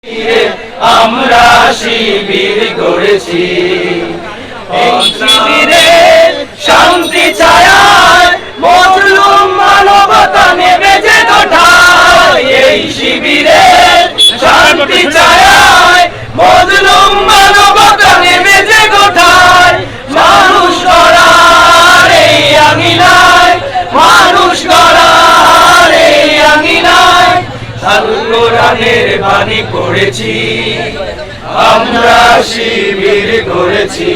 আমরা শিবির গড়েছি, এই শিবিরে শান্তি ছায়ায় মজলুম মানবতা নেবে যে কোঠায়, এই শিবিরে শান্তি ছায়ায় মজলুম মানবতা নেবে যে কোঠায়, মানুষ গড়ার এই আঙিনায়, মানুষ গড়ার এই আঙিনায় আল কোরআনের বাণী পড়েছি, আমরা শিবির গড়েছি।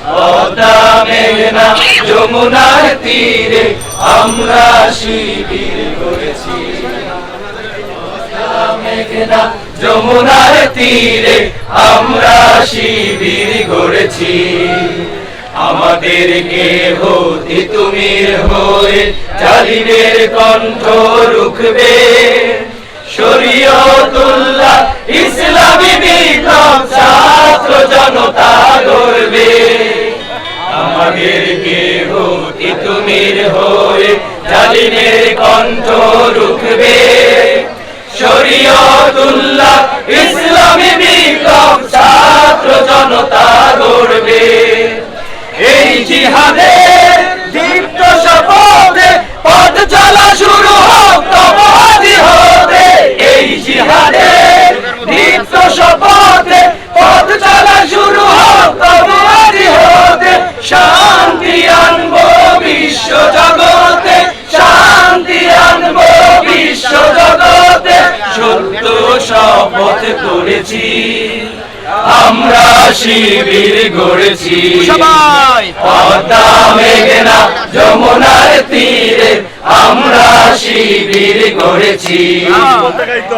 পদ্মা মেঘনা যমুনার তীরে আমরা শিবির গড়েছি, পদ্মা মেঘনা যমুনার তীরে আমরা শিবির গড়েছি। আমাদেরকে হতে তুমি হয়ে জালিমের কণ্ঠ রুখবে, শরীয়তুল্লাহ ইসলামী বিপ্লব ছাত্র জনতা গড়বে। আমাদেরকে হতে তুমি হয়ে জালিমের কণ্ঠ রুখবে, শরীয়তুল্লাহ ইসলামী বিপ্লব ছাত্র জনতা গড়বে। এই জিহাদের দীপ্ত শপথে পথ চলা শুরু হোক তব আজি হতে, এই জিহাদের দীপ্ত শপথে পথ চলা শুরু হোক তব আজি হতে। শান্তি আনবো বিশ্ব জগতে, শান্তি আনবো বিশ্ব জগতে, সত্য শপথ করেছি, আমরা শিবির গড়েছি। পদ্মা মেঘনা যমুনার তীরে আমরা শিবির গড়েছি,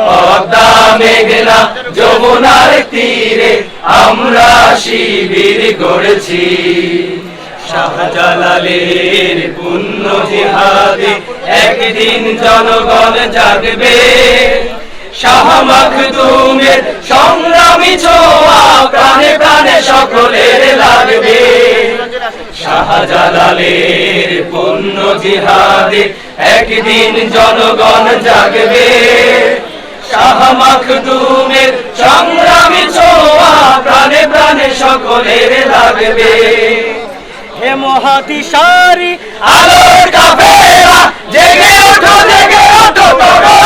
পদ্মা মেঘনা যমুনার তীরে আমরা শিবির গড়েছি। শাহজালালের পুণ্য জিহাদে একদিন জনগণ জাগবে, শাহ মাখদুমের সংগ্রামী ছোঁয়া প্রাণে প্রাণে সকলের লাগবে। শাহজালালের পুণ্য জিহাদে একদিন জনগণ জাগবে, শাহ মাখদুমের সংগ্রামী ছোঁয়া প্রাণে প্রাণে সকলের লাগবে। হে মহাদিশারি আলোর কাফেলা জেগে ওঠো, জেগে ওঠো তরো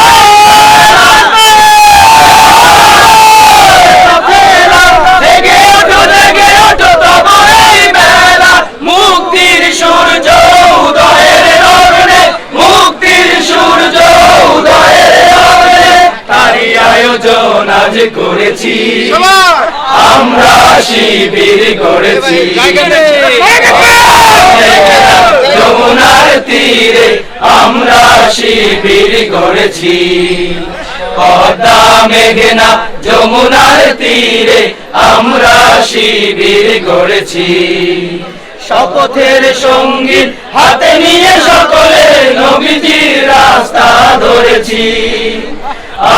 আজ করেছি, আমরা শিবির গড়েছি। যমুনার তীরে আমরা শিবির গড়েছি, পদ্মা মেঘনা যমুনার তীরে আমরা শিবির গড়েছি। শপথের সঙ্গীত হাতে নিয়ে সকলে নবীজির রাস্তা ধরেছি,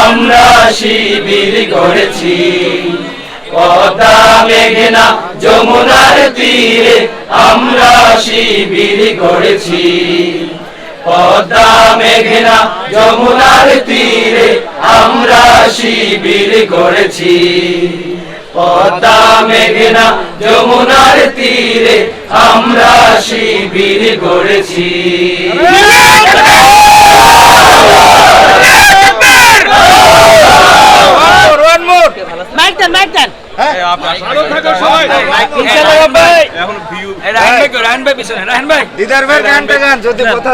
আমরা শিবির গড়েছি। পদ্মা মেঘনা যমুনার তীরে আমরা শিবির গড়েছি, পদ্মা মেঘনা যমুনার তীরে আমরা শিবির গড়েছি, পদ্মা মেঘনা যমুনার তীরে আমরা শিবির গড়েছি। দিদার ভাই গানটা গান যদি কথা